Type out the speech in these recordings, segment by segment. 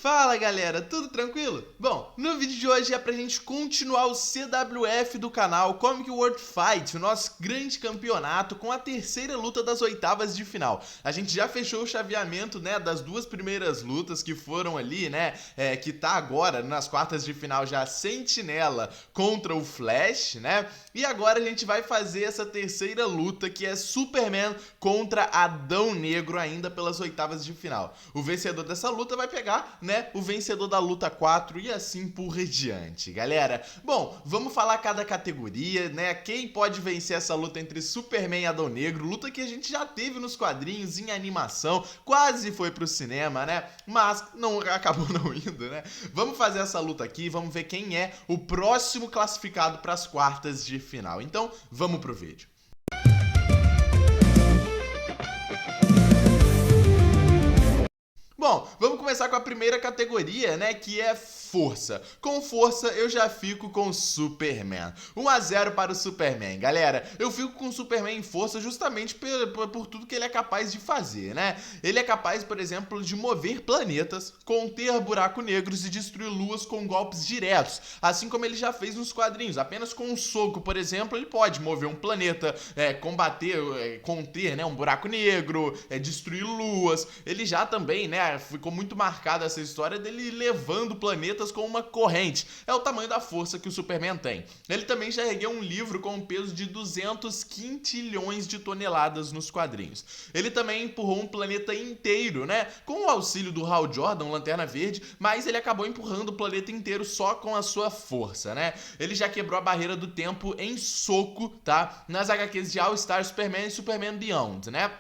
Fala galera, tudo tranquilo? Bom, no vídeo de hoje é pra gente continuar o CWF do canal Comic World Fight, o nosso grande campeonato com a terceira luta das oitavas de final. A gente já fechou o chaveamento, né, das duas primeiras lutas que foram ali, né, que tá agora nas quartas de final já Sentinela contra o Flash, né, e agora a gente vai fazer essa terceira luta que é Superman contra Adão Negro ainda pelas oitavas de final. O vencedor dessa luta vai pegar, né, o vencedor da luta 4 e assim por diante, galera. Bom, vamos falar cada categoria, né, quem pode vencer essa luta entre Superman e Adão Negro, luta que a gente já teve nos quadrinhos, em animação, quase foi pro cinema, né, mas não acabou não indo, né. Vamos fazer essa luta aqui, vamos ver quem é o próximo classificado para as quartas de final. Então, vamos pro vídeo. Bom, vamos começar com a primeira categoria, né, que é força. Com força, eu já fico com o Superman. 1-0 para o Superman. Galera, eu fico com o Superman em força justamente por tudo que ele é capaz de fazer, né? Ele é capaz, por exemplo, de mover planetas, conter buracos negros e destruir luas com golpes diretos, assim como ele já fez nos quadrinhos. Apenas com um soco, por exemplo, ele pode mover um planeta, combater, conter, né, um buraco negro, destruir luas. Ele já também, né, ficou muito marcada essa história dele levando planetas com uma corrente. É o tamanho da força que o Superman tem. Ele também já ergueu um livro com um peso de 200 quintilhões de toneladas nos quadrinhos. Ele também empurrou um planeta inteiro, né, com o auxílio do Hal Jordan, Lanterna Verde, mas ele acabou empurrando o planeta inteiro só com a sua força, né? Ele já quebrou a barreira do tempo em soco, tá? Nas HQs de All Star Superman e Superman Beyond, né?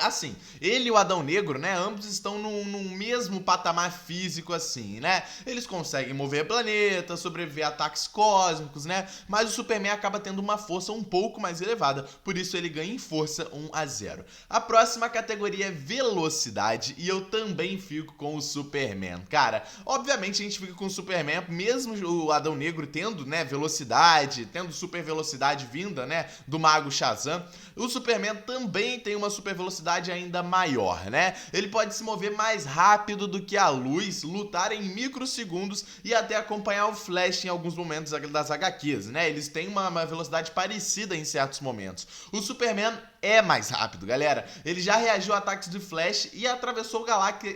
Assim, ele e o Adão Negro, né, ambos estão num mesmo patamar físico, assim, né, eles conseguem mover planetas, sobreviver a ataques cósmicos, né, mas o Superman acaba tendo uma força um pouco mais elevada, por isso ele ganha em força 1-0. A próxima categoria é velocidade, e eu também fico com o Superman. Cara, obviamente a gente fica com o Superman, mesmo o Adão Negro tendo, né, velocidade, tendo super velocidade vinda, né, do Mago Shazam, o Superman também tem uma super velocidade ainda maior, né? Ele pode se mover mais rápido do que a luz, lutar em microsegundos e até acompanhar o Flash em alguns momentos das HQs, né? Eles têm uma velocidade parecida em certos momentos. O Superman é mais rápido, galera. Ele já reagiu a ataques do Flash e atravessou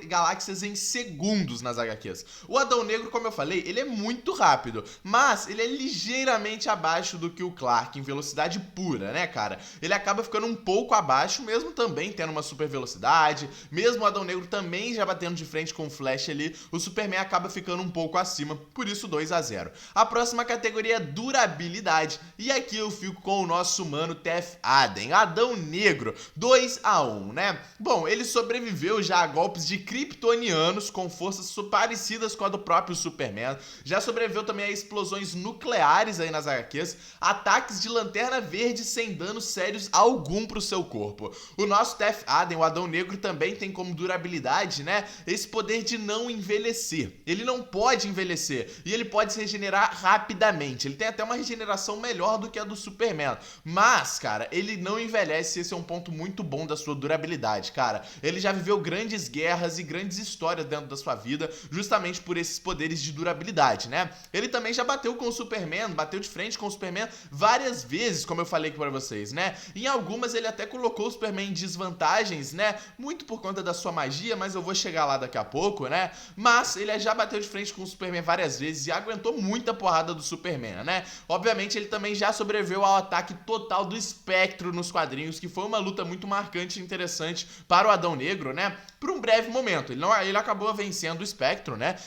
galáxias em segundos nas HQs. O Adão Negro, como eu falei, ele é muito rápido, mas ele é ligeiramente abaixo do que o Clark em velocidade pura, né, cara? Ele acaba ficando um pouco abaixo, mesmo também tendo uma super velocidade, mesmo o Adão Negro também já batendo de frente com o Flash ali, o Superman acaba ficando um pouco acima, por isso 2-0. A próxima categoria é durabilidade, e aqui eu fico com o nosso mano Teth Adam, Adão Negro, 2-1, né? Bom, ele sobreviveu já a golpes de kryptonianos com forças parecidas com a do próprio Superman, já sobreviveu também a explosões nucleares aí nas HQs, ataques de Lanterna Verde sem dano sérios algum pro seu corpo. O nosso Teth Adam, o Adão Negro, também tem como durabilidade, né, esse poder de não envelhecer. Ele não pode envelhecer e ele pode se regenerar rapidamente. Ele tem até uma regeneração melhor do que a do Superman, mas, cara, ele não envelhece. Esse é um ponto muito bom da sua durabilidade, cara. Ele já viveu grandes guerras e grandes histórias dentro da sua vida, justamente por esses poderes de durabilidade, né? Ele também já bateu com o Superman, bateu de frente com o Superman várias vezes, como eu falei aqui pra vocês, né? Em algumas ele até colocou o Superman em desvantagens, né? Muito por conta da sua magia, mas eu vou chegar lá daqui a pouco, né? Mas ele já bateu de frente com o Superman várias vezes e aguentou muita porrada do Superman, né? Obviamente ele também já sobreviveu ao ataque total do Espectro nos quadrinhos, que foi uma luta muito marcante e interessante para o Adão Negro, né? Por um breve momento. Ele acabou vencendo o Espectro, né?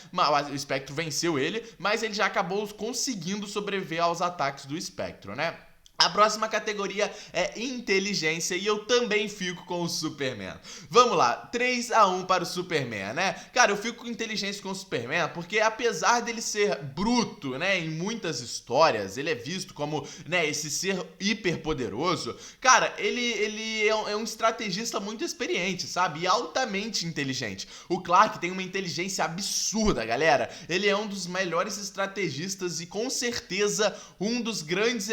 O Espectro venceu ele, mas ele já acabou conseguindo sobreviver aos ataques do Espectro, né? A próxima categoria é inteligência e eu também fico com o Superman. Vamos lá, 3-1 para o Superman, né? Cara, eu fico com inteligência com o Superman porque apesar dele ser bruto, né, em muitas histórias, ele é visto como, né, esse ser hiper poderoso. Cara, ele é um estrategista muito experiente, sabe? E altamente inteligente. O Clark tem uma inteligência absurda, galera. Ele é um dos melhores estrategistas e com certeza um dos grandes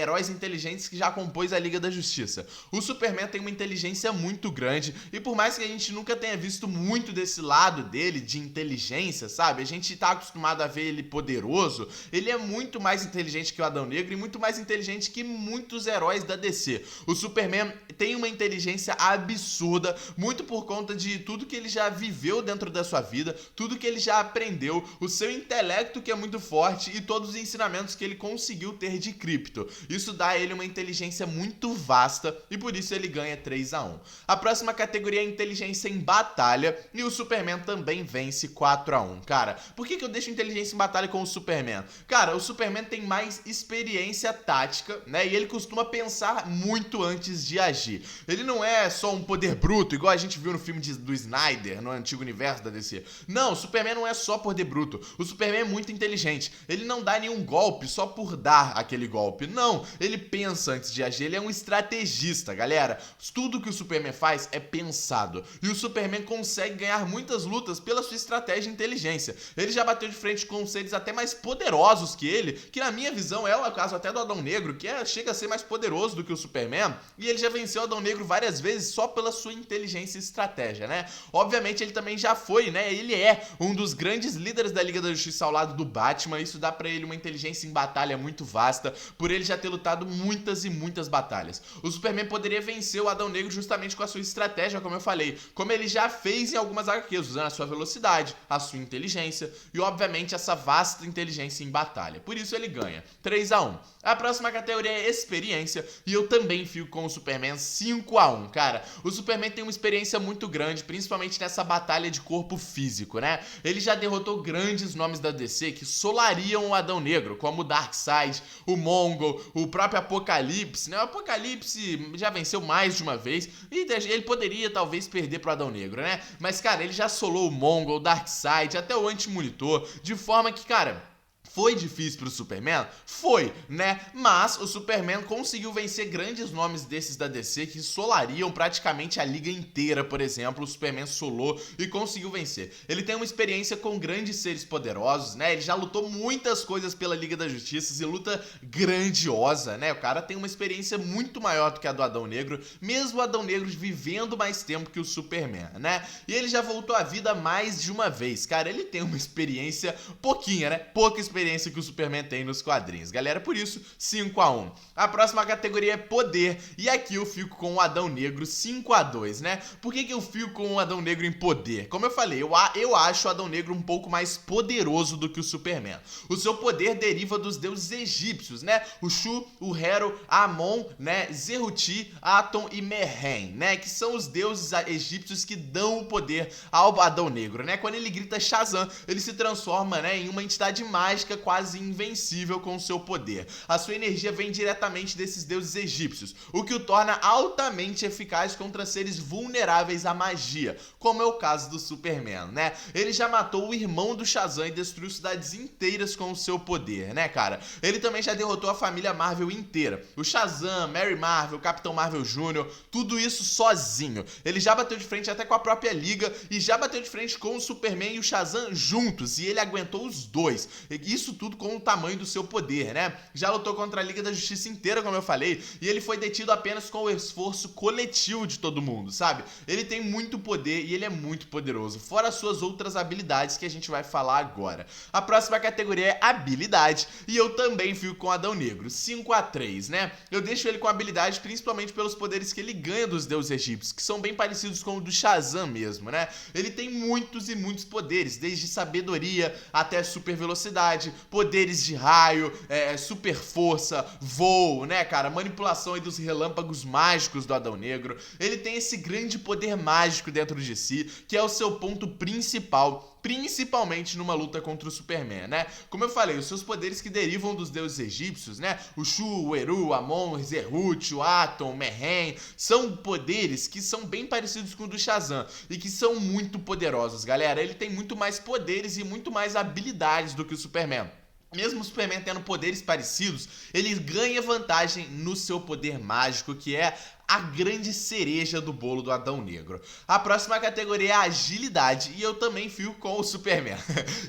heróis inteligentes que já compôs a Liga da Justiça. O Superman tem uma inteligência muito grande e por mais que a gente nunca tenha visto muito desse lado dele, de inteligência, sabe? A gente tá acostumado a ver ele poderoso, ele é muito mais inteligente que o Adão Negro e muito mais inteligente que muitos heróis da DC. O Superman tem uma inteligência absurda, muito por conta de tudo que ele já viveu dentro da sua vida, tudo que ele já aprendeu, o seu intelecto que é muito forte e todos os ensinamentos que ele conseguiu ter de Krypto. Isso dá a ele uma inteligência muito vasta e por isso ele ganha 3-1. A próxima categoria é inteligência em batalha e o Superman também vence 4-1. Cara, por que eu deixo inteligência em batalha com o Superman? Cara, o Superman tem mais experiência tática, né? E ele costuma pensar muito antes de agir. Ele não é só um poder bruto, igual a gente viu no filme do Snyder, no antigo universo da DC. Não, o Superman não é só poder bruto. O Superman é muito inteligente. Ele não dá nenhum golpe só por dar aquele golpe. Não, ele pensa antes de agir. Ele é um estrategista, galera. Tudo que o Superman faz é pensado. E o Superman consegue ganhar muitas lutas pela sua estratégia e inteligência. Ele já bateu de frente com seres até mais poderosos que ele, que na minha visão é o caso até do Adão Negro, que chega a ser mais poderoso do que o Superman. E ele já venceu o Adão Negro várias vezes só pela sua inteligência e estratégia, né? Obviamente ele também já foi, né? Ele é um dos grandes líderes da Liga da Justiça ao lado do Batman. Isso dá pra ele uma inteligência em batalha muito vasta, por ele já ter lutado muitas e muitas batalhas. O Superman poderia vencer o Adão Negro justamente com a sua estratégia, como eu falei, como ele já fez em algumas HQs, usando a sua velocidade, a sua inteligência e obviamente essa vasta inteligência em batalha. Por isso ele ganha 3-1. A próxima categoria é experiência e eu também fico com o Superman 5-1. Cara, o Superman tem uma experiência muito grande, principalmente nessa batalha de corpo físico, né? Ele já derrotou grandes nomes da DC que solariam o Adão Negro, como o Darkseid, o Mongol, o próprio Apocalipse, né? O Apocalipse já venceu mais de uma vez e ele poderia talvez perder pro Adão Negro, né? Mas, cara, ele já solou o Mongol, o Darkseid, até o Anti-Monitor, de forma que, cara, foi difícil pro Superman? Foi, né? Mas o Superman conseguiu vencer grandes nomes desses da DC que solariam praticamente a liga inteira, por exemplo. O Superman solou e conseguiu vencer. Ele tem uma experiência com grandes seres poderosos, né? Ele já lutou muitas coisas pela Liga da Justiça e luta grandiosa, né? O cara tem uma experiência muito maior do que a do Adão Negro, mesmo o Adão Negro vivendo mais tempo que o Superman, né? E ele já voltou à vida mais de uma vez. Cara, ele tem uma experiência pouquinha, né? Pouca experiência que o Superman tem nos quadrinhos. Galera, por isso, 5-1. A próxima categoria é poder, e aqui eu fico com o Adão Negro 5-2, né? Por que eu fico com o Adão Negro em poder? Como eu falei, eu acho o Adão Negro um pouco mais poderoso do que o Superman. O seu poder deriva dos deuses egípcios, né? O Shu, o Hero, Amon, né? Zeruti, Aton e Mehen, né? Que são os deuses egípcios que dão o poder ao Adão Negro, né? Quando ele grita Shazam, ele se transforma, né, em uma entidade mágica quase invencível com seu poder. A sua energia vem diretamente desses deuses egípcios, o que o torna altamente eficaz contra seres vulneráveis à magia, como é o caso do Superman, né? Ele já matou o irmão do Shazam e destruiu cidades inteiras com o seu poder, né, cara? Ele também já derrotou a família Marvel inteira. O Shazam, Mary Marvel, Capitão Marvel Jr., tudo isso sozinho. Ele já bateu de frente até com a própria Liga e já bateu de frente com o Superman e o Shazam juntos, e ele aguentou os dois. Isso tudo com o tamanho do seu poder, né? Já lutou contra a Liga da Justiça inteira, como eu falei, e ele foi detido apenas com o esforço coletivo de todo mundo, sabe? Ele tem muito poder e ele é muito poderoso, fora as suas outras habilidades que a gente vai falar agora. A próxima categoria é habilidade, e eu também fico com Adão Negro, 5-3, né? Eu deixo ele com habilidade principalmente pelos poderes que ele ganha dos deuses egípcios, que são bem parecidos com o do Shazam mesmo, né? Ele tem muitos e muitos poderes, desde sabedoria até super velocidade, poderes de raio, super força, voo, né, cara? Manipulação aí dos relâmpagos mágicos do Adão Negro. Ele tem esse grande poder mágico dentro de si, que é o seu ponto principal, principalmente numa luta contra o Superman, né? Como eu falei, os seus poderes que derivam dos deuses egípcios, né? O Shu, o Eru, o Amon, o Zeruti, o Aton, o Mehen, são poderes que são bem parecidos com o do Shazam e que são muito poderosos, galera. Ele tem muito mais poderes e muito mais habilidades do que o Superman. Mesmo o Superman tendo poderes parecidos, ele ganha vantagem no seu poder mágico, que é a grande cereja do bolo do Adão Negro. A próxima categoria é agilidade e eu também fico com o Superman.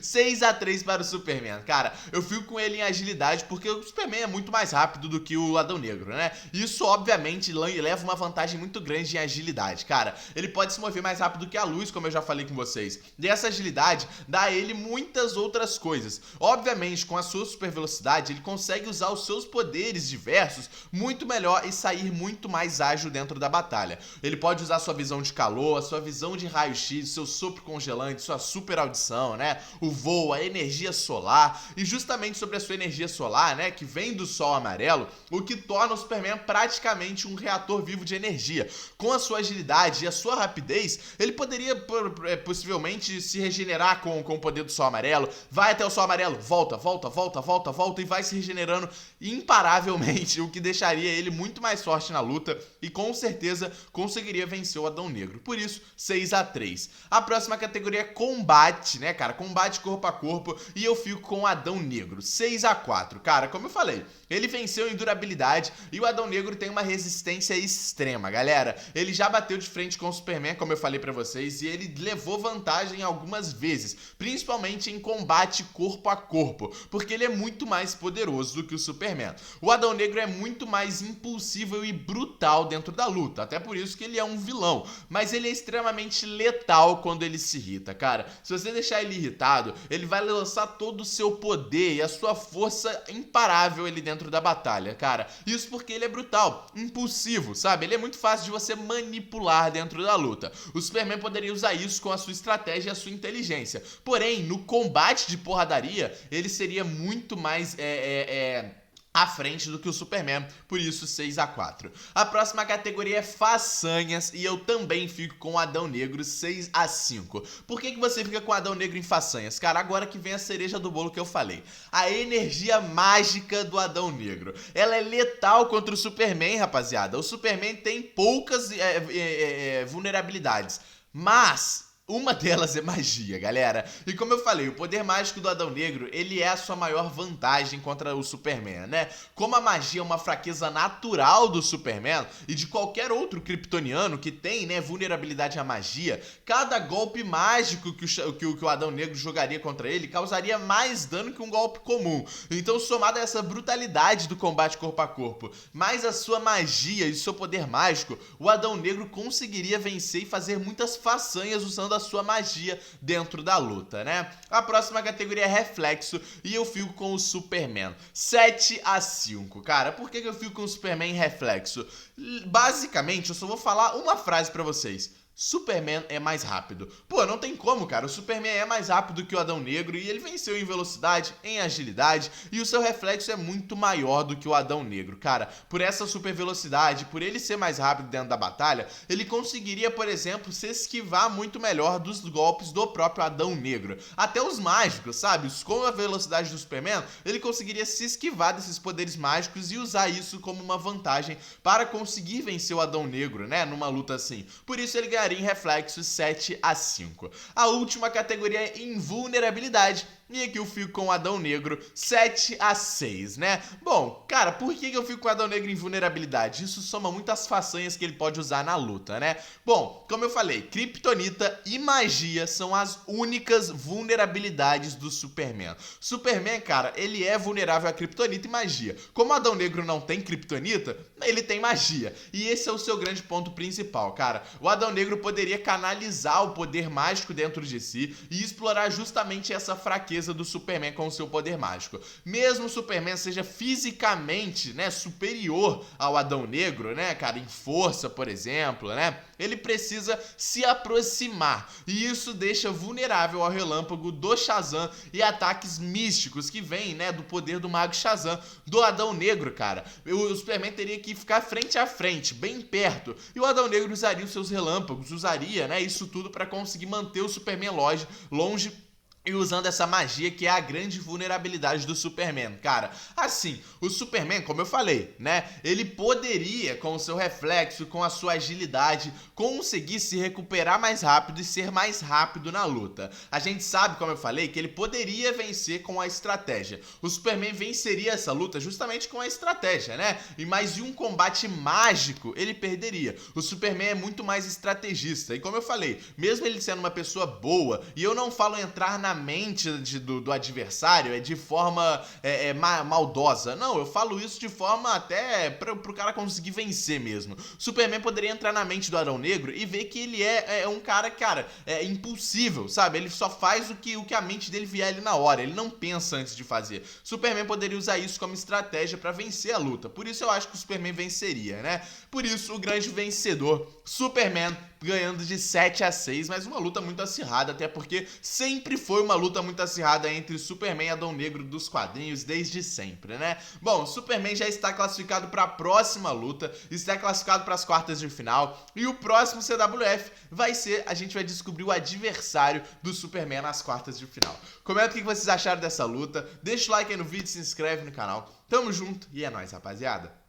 6-3 para o Superman. Cara, eu fico com ele em agilidade porque o Superman é muito mais rápido do que o Adão Negro, né? Isso, obviamente, leva uma vantagem muito grande em agilidade. Cara, ele pode se mover mais rápido que a luz, como eu já falei com vocês. E essa agilidade dá a ele muitas outras coisas. Obviamente, com a sua super velocidade, ele consegue usar os seus poderes diversos muito melhor e sair muito mais ágil dentro da batalha. Ele pode usar sua visão de calor, a sua visão de raio-x, seu sopro congelante, sua super audição, né? O voo, a energia solar. E justamente sobre a sua energia solar, né, que vem do sol amarelo, o que torna o Superman praticamente um reator vivo de energia. Com a sua agilidade e a sua rapidez, ele poderia possivelmente se regenerar com o poder do sol amarelo, vai até o sol amarelo, volta e vai se regenerando imparavelmente, o que deixaria ele muito mais forte na luta e com certeza conseguiria vencer o Adão Negro. Por isso, 6-3. A próxima categoria é combate, né, cara? Combate corpo a corpo e eu fico com o Adão Negro. 6-4. Cara, como eu falei, ele venceu em durabilidade e o Adão Negro tem uma resistência extrema, galera. Ele já bateu de frente com o Superman, como eu falei pra vocês, e ele levou vantagem algumas vezes, principalmente em combate corpo a corpo, porque ele é muito mais poderoso do que o Superman. O Adão Negro é muito mais impulsivo e brutal dentro da luta, até por isso que ele é um vilão, mas ele é extremamente letal quando ele se irrita, cara. Se você deixar ele irritado, ele vai lançar todo o seu poder e a sua força imparável ali dentro da batalha, cara. Isso porque ele é brutal, impulsivo, sabe? Ele é muito fácil de você manipular dentro da luta. O Superman poderia usar isso com a sua estratégia e a sua inteligência. Porém, no combate de porradaria, ele seria muito mais à frente do que o Superman, por isso 6-4. A próxima categoria é façanhas e eu também fico com o Adão Negro, 6-5. Por que você fica com o Adão Negro em façanhas? Cara, agora que vem a cereja do bolo que eu falei. A energia mágica do Adão Negro. Ela é letal contra o Superman, rapaziada. O Superman tem poucas vulnerabilidades, mas uma delas é magia, galera. E como eu falei, o poder mágico do Adão Negro, ele é a sua maior vantagem contra o Superman, né? Como a magia é uma fraqueza natural do Superman e de qualquer outro kryptoniano que tem, né, vulnerabilidade à magia, cada golpe mágico que o Adão Negro jogaria contra ele causaria mais dano que um golpe comum. Então, somado a essa brutalidade do combate corpo a corpo, mais a sua magia e o seu poder mágico, o Adão Negro conseguiria vencer e fazer muitas façanhas usando a sua magia dentro da luta, né? A próxima categoria é reflexo e eu fico com o Superman. 7-5. Cara, por que eu fico com o Superman em reflexo? Basicamente, eu só vou falar uma frase pra vocês. Superman é mais rápido. Pô, não tem como, cara. O Superman é mais rápido que o Adão Negro e ele venceu em velocidade, em agilidade e o seu reflexo é muito maior do que o Adão Negro. Cara, por essa super velocidade, por ele ser mais rápido dentro da batalha, ele conseguiria, por exemplo, se esquivar muito melhor dos golpes do próprio Adão Negro. Até os mágicos, sabe? Com a velocidade do Superman, ele conseguiria se esquivar desses poderes mágicos e usar isso como uma vantagem para conseguir vencer o Adão Negro, né? Numa luta assim. Por isso ele ganharia em reflexo 7-5. A última categoria é invulnerabilidade. E aqui eu fico com o Adão Negro 7-6, né? Bom, cara, por que eu fico com o Adão Negro em vulnerabilidade? Isso soma muitas façanhas que ele pode usar na luta, né? Bom, como eu falei, Kryptonita e magia são as únicas vulnerabilidades do Superman. Superman, cara, ele é vulnerável a Kryptonita e magia. Como o Adão Negro não tem Kryptonita, ele tem magia. E esse é o seu grande ponto principal, cara. O Adão Negro poderia canalizar o poder mágico dentro de si e explorar justamente essa fraqueza do Superman com o seu poder mágico. Mesmo o Superman seja fisicamente, né, superior ao Adão Negro, né, cara, em força, por exemplo, né, ele precisa se aproximar. E isso deixa vulnerável ao relâmpago do Shazam e ataques místicos que vêm, né, do poder do Mago Shazam, do Adão Negro, cara. O Superman teria que ficar frente a frente, bem perto. E o Adão Negro usaria os seus relâmpagos, usaria, né, isso tudo para conseguir manter o Superman longe e usando essa magia que é a grande vulnerabilidade do Superman, cara. Assim, o Superman, como eu falei, né? Ele poderia, com o seu reflexo, com a sua agilidade, conseguir se recuperar mais rápido e ser mais rápido na luta. A gente sabe, como eu falei, que ele poderia vencer com a estratégia. O Superman venceria essa luta justamente com a estratégia, né? E mais em um combate mágico, ele perderia. O Superman é muito mais estrategista. E como eu falei, mesmo ele sendo uma pessoa boa, e eu não falo entrar na mente do adversário de forma maldosa. Não, eu falo isso de forma até pro cara conseguir vencer mesmo. Superman poderia entrar na mente do Adão Negro e ver que ele é um cara, impulsivo, sabe? Ele só faz o que a mente dele vier ali na hora. Ele não pensa antes de fazer. Superman poderia usar isso como estratégia pra vencer a luta. Por isso eu acho que o Superman venceria, né? Por isso o grande vencedor, Superman, ganhando de 7-6, mas uma luta muito acirrada, até porque sempre foi uma luta muito acirrada entre Superman e Adão Negro dos quadrinhos desde sempre, né? Bom, Superman já está classificado para a próxima luta, está classificado para as quartas de final, e o próximo CWF vai ser, a gente vai descobrir o adversário do Superman nas quartas de final. Comenta o que vocês acharam dessa luta, deixa o like aí no vídeo, se inscreve no canal. Tamo junto e é nóis, rapaziada!